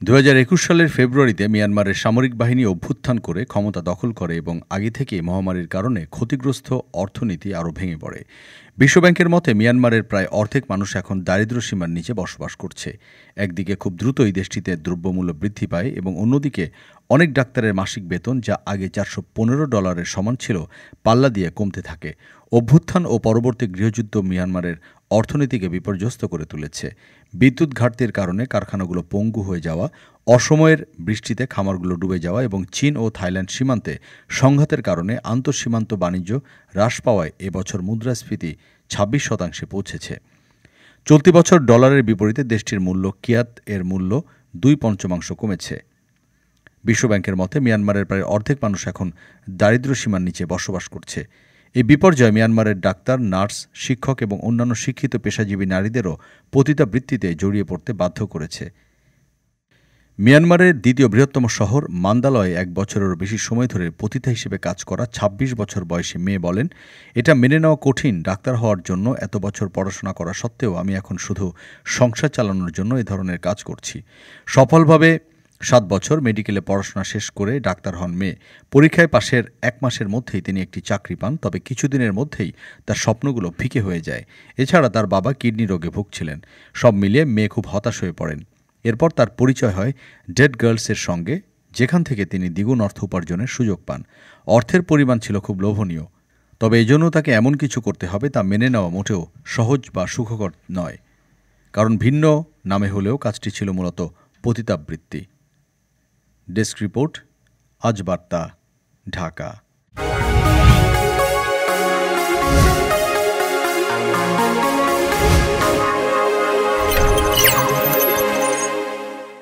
২০২১ সালের ফেব্রুয়ারিতে মিয়ানমারের সামরিক বাহিনী অভ্যুত্থান করে ক্ষমতা দখল করে এবং আগে থেকেই মহামারীর কারণে ক্ষতিগ্রস্ত অর্থনীতি আরও ভেঙে পড়ে। বিশ্বব্যাংকের মতে মিয়ানমারের প্রায় অর্ধেক মানুষ এখন দারিদ্র্যসীমার নিচে বসবাস করছে। একদিকে খুব দ্রুতই দেশটিতে দ্রব্যমূল্য বৃদ্ধি পায় এবং অন্যদিকে অনেক ডাক্তারের মাসিক বেতন, যা আগে $৪১৫ সমান ছিল, পাল্লা দিয়ে কমতে থাকে। অভ্যুত্থান ও পরবর্তী গৃহযুদ্ধ মিয়ানমারের অর্থনীতিকে বিপর্যস্ত করে তুলেছে। বিদ্যুৎ ঘাটতির কারণে কারখানাগুলো পঙ্গু হয়ে যাওয়া, অসময়ের বৃষ্টিতে খামারগুলো ডুবে যাওয়া এবং চীন ও থাইল্যান্ড সীমান্তে সংঘাতের কারণে আন্তঃসীমান্ত বাণিজ্য হ্রাস পাওয়ায় এবছর মুদ্রাস্ফীতি ২৬% পৌঁছেছে। চলতি বছর ডলারের বিপরীতে দেশটির মূল্য কিয়াত এর মূল্য ২/৫ কমেছে। বিশ্বব্যাংকের মতে মিয়ানমারের প্রায় অর্ধেক মানুষ এখন দারিদ্র্যসীমার নিচে বসবাস করছে। এই বিপর্যয় মিয়ানমারের ডাক্তার, নার্স, শিক্ষক এবং অন্যান্য শিক্ষিত পেশাজীবী নারীদেরও পতিতাবৃত্তিতে জড়িয়ে পড়তে বাধ্য করেছে। মিয়ানমারের দ্বিতীয় বৃহত্তম শহর মান্দালয়ে ১ বছরেরও বেশি সময় ধরে পতিতা হিসেবে কাজ করা ২৬ বছর বয়সী মেয়ে বলেন, এটা মেনে নেওয়া কঠিন। ডাক্তার হওয়ার জন্য এত বছর পড়াশোনা করা সত্ত্বেও আমি এখন শুধু সংসার চালানোর জন্য এ ধরনের কাজ করছি। সফলভাবে ৭ বছর মেডিকেলে পড়াশোনা শেষ করে ডাক্তার হন মেয়ে। পরীক্ষায় পাশের ১ মাসের মধ্যেই তিনি একটি চাকরি পান, তবে কিছুদিনের মধ্যেই তার স্বপ্নগুলো ফিকে হয়ে যায়। এছাড়া তার বাবা কিডনি রোগে ভুগছিলেন। সব মিলিয়ে মেয়ে খুব হতাশ হয়ে পড়েন। এরপর তার পরিচয় হয় ডেড গার্লসের সঙ্গে, যেখান থেকে তিনি দ্বিগুণ অর্থ উপার্জনের সুযোগ পান। অর্থের পরিমাণ ছিল খুব লোভনীয়, তবে এজন্য তাকে এমন কিছু করতে হবে তা মেনে নেওয়া মোটেও সহজ বা সুখকর নয়, কারণ ভিন্ন নামে হলেও কাজটি ছিল মূলত পতিতাবৃত্তি। ডেস্ক রিপোর্ট, আজ বার্তা, ঢাকা।